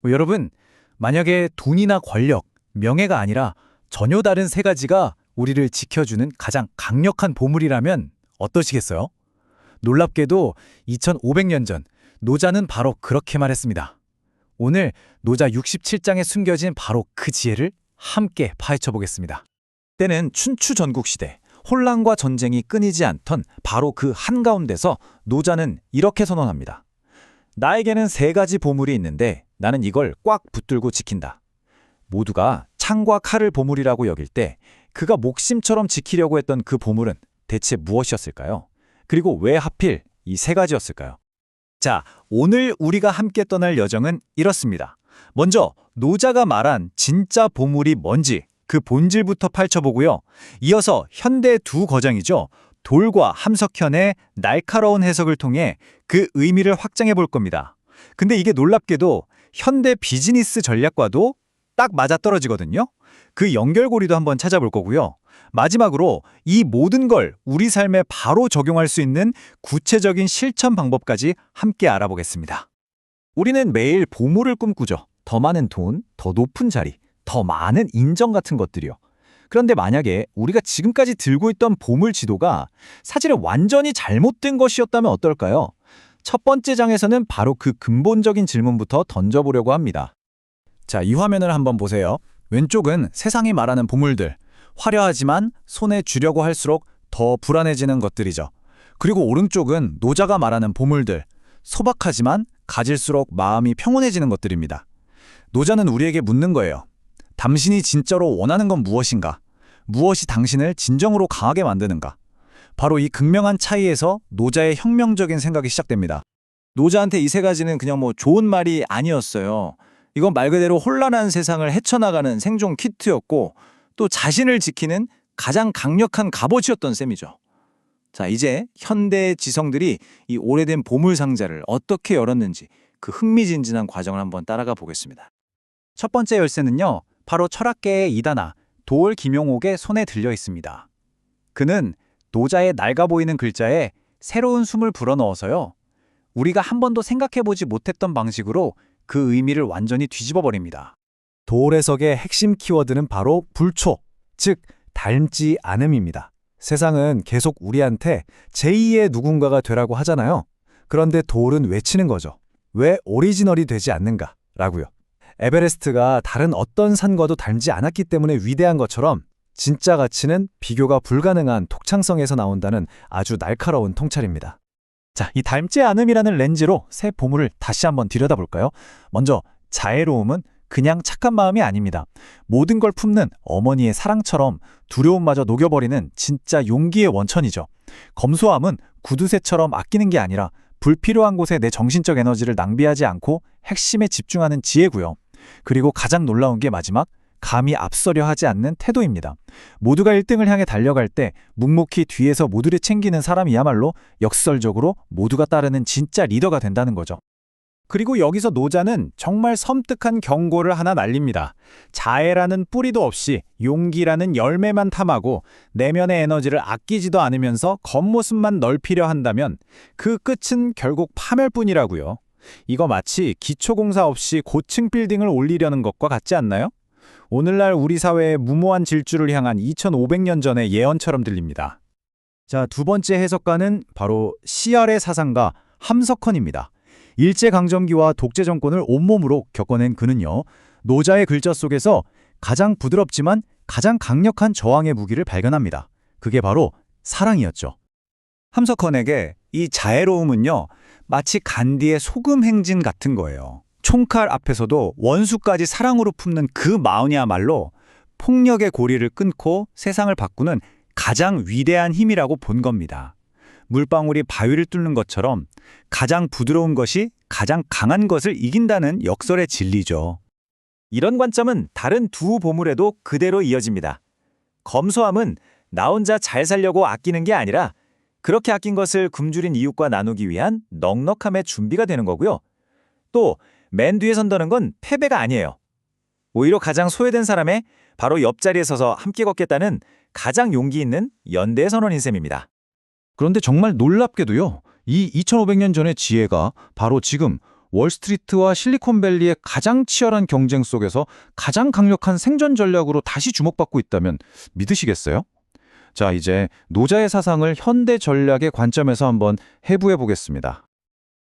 여러분, 만약에 돈이나 권력, 명예가 아니라 전혀 다른 세 가지가 우리를 지켜주는 가장 강력한 보물이라면 어떠시겠어요? 놀랍게도 2500년 전 노자는 바로 그렇게 말했습니다. 오늘 노자 67장에 숨겨진 바로 그 지혜를 함께 파헤쳐 보겠습니다. 때는 춘추 전국시대, 혼란과 전쟁이 끊이지 않던 바로 그 한가운데서 노자는 이렇게 선언합니다. 나에게는 세 가지 보물이 있는데 나는 이걸 꽉 붙들고 지킨다. 모두가 창과 칼을 보물이라고 여길 때 그가 목심처럼 지키려고 했던 그 보물은 대체 무엇이었을까요? 그리고 왜 하필 이 세 가지였을까요? 자, 오늘 우리가 함께 떠날 여정은 이렇습니다. 먼저 노자가 말한 진짜 보물이 뭔지 그 본질부터 펼쳐보고요. 이어서 현대 두 거장이죠. 돌과 함석현의 날카로운 해석을 통해 그 의미를 확장해 볼 겁니다. 근데 이게 놀랍게도 현대 비즈니스 전략과도 딱 맞아떨어지거든요. 그 연결고리도 한번 찾아볼 거고요. 마지막으로 이 모든 걸 우리 삶에 바로 적용할 수 있는 구체적인 실천 방법까지 함께 알아보겠습니다. 우리는 매일 보물을 꿈꾸죠. 더 많은 돈, 더 높은 자리, 더 많은 인정 같은 것들이요. 그런데 만약에 우리가 지금까지 들고 있던 보물 지도가 사실은 완전히 잘못된 것이었다면 어떨까요? 첫 번째 장에서는 바로 그 근본적인 질문부터 던져보려고 합니다. 자, 이 화면을 한번 보세요. 왼쪽은 세상이 말하는 보물들, 화려하지만 손에 쥐려고 할수록 더 불안해지는 것들이죠. 그리고 오른쪽은 노자가 말하는 보물들, 소박하지만 가질수록 마음이 평온해지는 것들입니다. 노자는 우리에게 묻는 거예요. 당신이 진짜로 원하는 건 무엇인가? 무엇이 당신을 진정으로 강하게 만드는가? 바로 이 극명한 차이에서 노자의 혁명적인 생각이 시작됩니다. 노자한테 이 세 가지는 그냥 좋은 말이 아니었어요. 이건 말 그대로 혼란한 세상을 헤쳐나가는 생존 키트였고 또 자신을 지키는 가장 강력한 갑옷이었던 셈이죠. 자, 이제 현대의 지성들이 이 오래된 보물 상자를 어떻게 열었는지 그 흥미진진한 과정을 한번 따라가 보겠습니다. 첫 번째 열쇠는요, 바로 철학계의 이단아 도올 김용옥의 손에 들려 있습니다. 그는 노자의 낡아 보이는 글자에 새로운 숨을 불어넣어서요, 우리가 한 번도 생각해보지 못했던 방식으로 그 의미를 완전히 뒤집어 버립니다. 도올 해석의 핵심 키워드는 바로 불초, 즉 닮지 않음입니다. 세상은 계속 우리한테 제2의 누군가가 되라고 하잖아요. 그런데 도올은 외치는 거죠. 왜 오리지널이 되지 않는가? 라고요. 에베레스트가 다른 어떤 산과도 닮지 않았기 때문에 위대한 것처럼 진짜 가치는 비교가 불가능한 독창성에서 나온다는 아주 날카로운 통찰입니다. 자, 이 닮지 않음이라는 렌즈로 새 보물을 다시 한번 들여다볼까요? 먼저 자애로움은 그냥 착한 마음이 아닙니다. 모든 걸 품는 어머니의 사랑처럼 두려움마저 녹여버리는 진짜 용기의 원천이죠. 검소함은 구두쇠처럼 아끼는 게 아니라 불필요한 곳에 내 정신적 에너지를 낭비하지 않고 핵심에 집중하는 지혜고요. 그리고 가장 놀라운 게 마지막, 감히 앞서려 하지 않는 태도입니다. 모두가 1등을 향해 달려갈 때 묵묵히 뒤에서 모두를 챙기는 사람이야말로 역설적으로 모두가 따르는 진짜 리더가 된다는 거죠. 그리고 여기서 노자는 정말 섬뜩한 경고를 하나 날립니다. 자애라는 뿌리도 없이 용기라는 열매만 탐하고 내면의 에너지를 아끼지도 않으면서 겉모습만 넓히려 한다면 그 끝은 결국 파멸뿐이라고요. 이거 마치 기초공사 없이 고층 빌딩을 올리려는 것과 같지 않나요? 오늘날 우리 사회의 무모한 질주를 향한 2500년 전의 예언처럼 들립니다. 자, 두 번째 해석가는 바로 CR의 사상가 함석헌입니다. 일제강점기와 독재 정권을 온몸으로 겪어낸 그는요, 노자의 글자 속에서 가장 부드럽지만 가장 강력한 저항의 무기를 발견합니다. 그게 바로 사랑이었죠. 함석헌에게 이 자애로움은요, 마치 간디의 소금 행진 같은 거예요. 총칼 앞에서도 원수까지 사랑으로 품는 그 마음이야말로 폭력의 고리를 끊고 세상을 바꾸는 가장 위대한 힘이라고 본 겁니다. 물방울이 바위를 뚫는 것처럼 가장 부드러운 것이 가장 강한 것을 이긴다는 역설의 진리죠. 이런 관점은 다른 두 보물에도 그대로 이어집니다. 검소함은 나 혼자 잘 살려고 아끼는 게 아니라 그렇게 아낀 것을 굶주린 이웃과 나누기 위한 넉넉함의 준비가 되는 거고요. 또 맨 뒤에 선다는 건 패배가 아니에요. 오히려 가장 소외된 사람의 바로 옆자리에 서서 함께 걷겠다는 가장 용기 있는 연대의 선언인 셈입니다. 그런데 정말 놀랍게도요, 이 2500년 전의 지혜가 바로 지금 월스트리트와 실리콘밸리의 가장 치열한 경쟁 속에서 가장 강력한 생존 전략으로 다시 주목받고 있다면 믿으시겠어요? 자, 이제 노자의 사상을 현대 전략의 관점에서 한번 해부해 보겠습니다.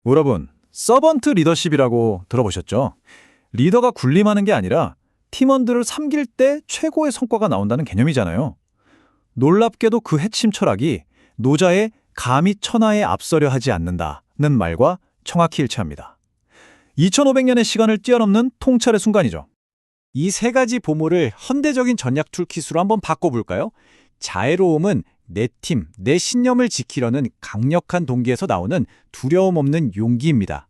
여러분, 서번트 리더십이라고 들어보셨죠? 리더가 군림하는 게 아니라 팀원들을 섬길 때 최고의 성과가 나온다는 개념이잖아요. 놀랍게도 그 핵심 철학이 노자의 감히 천하에 앞서려 하지 않는다는 말과 정확히 일치합니다. 2500년의 시간을 뛰어넘는 통찰의 순간이죠. 이 세 가지 보물을 현대적인 전략 툴킷으로 한번 바꿔볼까요? 자애로움은 내 팀, 내 신념을 지키려는 강력한 동기에서 나오는 두려움 없는 용기입니다.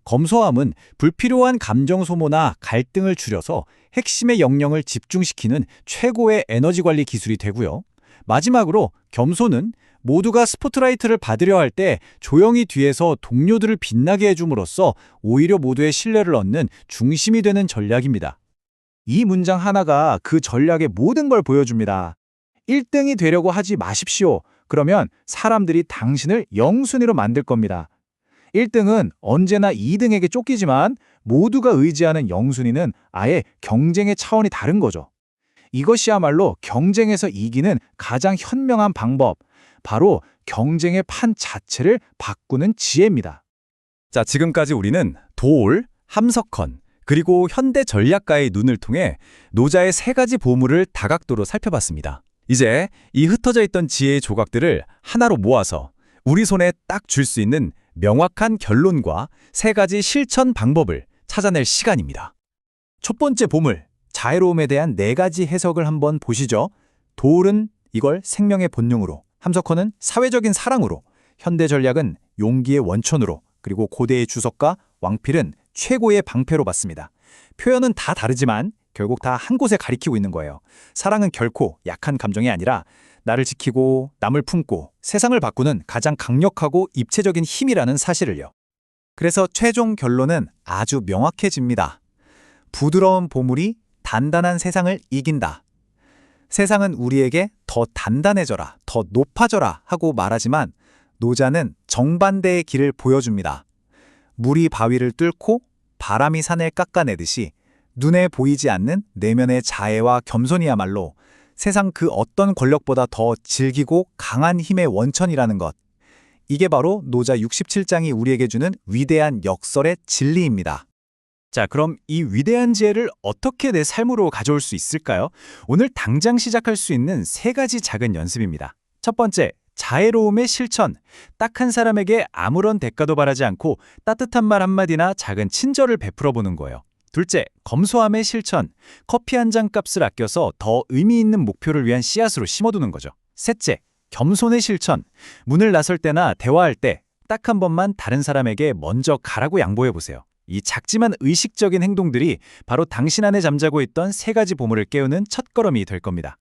검소함은 불필요한 감정 소모나 갈등을 줄여서 핵심의 역량을 집중시키는 최고의 에너지 관리 기술이 되고요. 마지막으로 겸손은 모두가 스포트라이트를 받으려 할 때 조용히 뒤에서 동료들을 빛나게 해줌으로써 오히려 모두의 신뢰를 얻는 중심이 되는 전략입니다. 이 문장 하나가 그 전략의 모든 걸 보여줍니다. 1등이 되려고 하지 마십시오. 그러면 사람들이 당신을 영순위로 만들 겁니다. 1등은 언제나 2등에게 쫓기지만 모두가 의지하는 영순위는 아예 경쟁의 차원이 다른 거죠. 이것이야말로 경쟁에서 이기는 가장 현명한 방법, 바로 경쟁의 판 자체를 바꾸는 지혜입니다. 자, 지금까지 우리는 도올, 함석헌, 그리고 현대 전략가의 눈을 통해 노자의 세 가지 보물을 다각도로 살펴봤습니다. 이제 이 흩어져 있던 지혜의 조각들을 하나로 모아서 우리 손에 딱 줄 수 있는 명확한 결론과 세 가지 실천 방법을 찾아낼 시간입니다. 첫 번째 보물, 자애로움에 대한 네 가지 해석을 한번 보시죠. 도울은 이걸 생명의 본능으로, 함석헌은 사회적인 사랑으로, 현대 전략은 용기의 원천으로, 그리고 고대의 주석가 왕필은 최고의 방패로 봤습니다. 표현은 다 다르지만 결국 다 한 곳에 가리키고 있는 거예요. 사랑은 결코 약한 감정이 아니라 나를 지키고 남을 품고 세상을 바꾸는 가장 강력하고 입체적인 힘이라는 사실을요. 그래서 최종 결론은 아주 명확해집니다. 부드러운 보물이 단단한 세상을 이긴다. 세상은 우리에게 더 단단해져라, 더 높아져라 하고 말하지만 노자는 정반대의 길을 보여줍니다. 물이 바위를 뚫고 바람이 산을 깎아내듯이 눈에 보이지 않는 내면의 자애와 겸손이야말로 세상 그 어떤 권력보다 더 질기고 강한 힘의 원천이라는 것. 이게 바로 노자 67장이 우리에게 주는 위대한 역설의 진리입니다. 자, 그럼 이 위대한 지혜를 어떻게 내 삶으로 가져올 수 있을까요? 오늘 당장 시작할 수 있는 세 가지 작은 연습입니다. 첫 번째, 자애로움의 실천. 딱 한 사람에게 아무런 대가도 바라지 않고 따뜻한 말 한마디나 작은 친절을 베풀어 보는 거예요. 둘째, 검소함의 실천. 커피 한 잔 값을 아껴서 더 의미 있는 목표를 위한 씨앗으로 심어두는 거죠. 셋째, 겸손의 실천. 문을 나설 때나 대화할 때 딱 한 번만 다른 사람에게 먼저 가라고 양보해 보세요. 이 작지만 의식적인 행동들이 바로 당신 안에 잠자고 있던 세 가지 보물을 깨우는 첫걸음이 될 겁니다.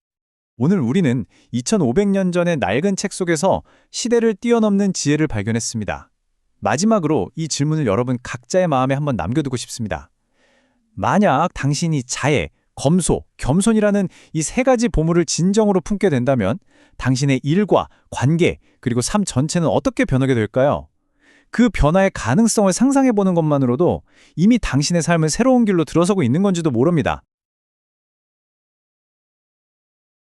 오늘 우리는 2500년 전의 낡은 책 속에서 시대를 뛰어넘는 지혜를 발견했습니다. 마지막으로 이 질문을 여러분 각자의 마음에 한번 남겨두고 싶습니다. 만약 당신이 자애, 검소, 겸손이라는 이 세 가지 보물을 진정으로 품게 된다면 당신의 일과 관계, 그리고 삶 전체는 어떻게 변하게 될까요? 그 변화의 가능성을 상상해보는 것만으로도 이미 당신의 삶은 새로운 길로 들어서고 있는 건지도 모릅니다.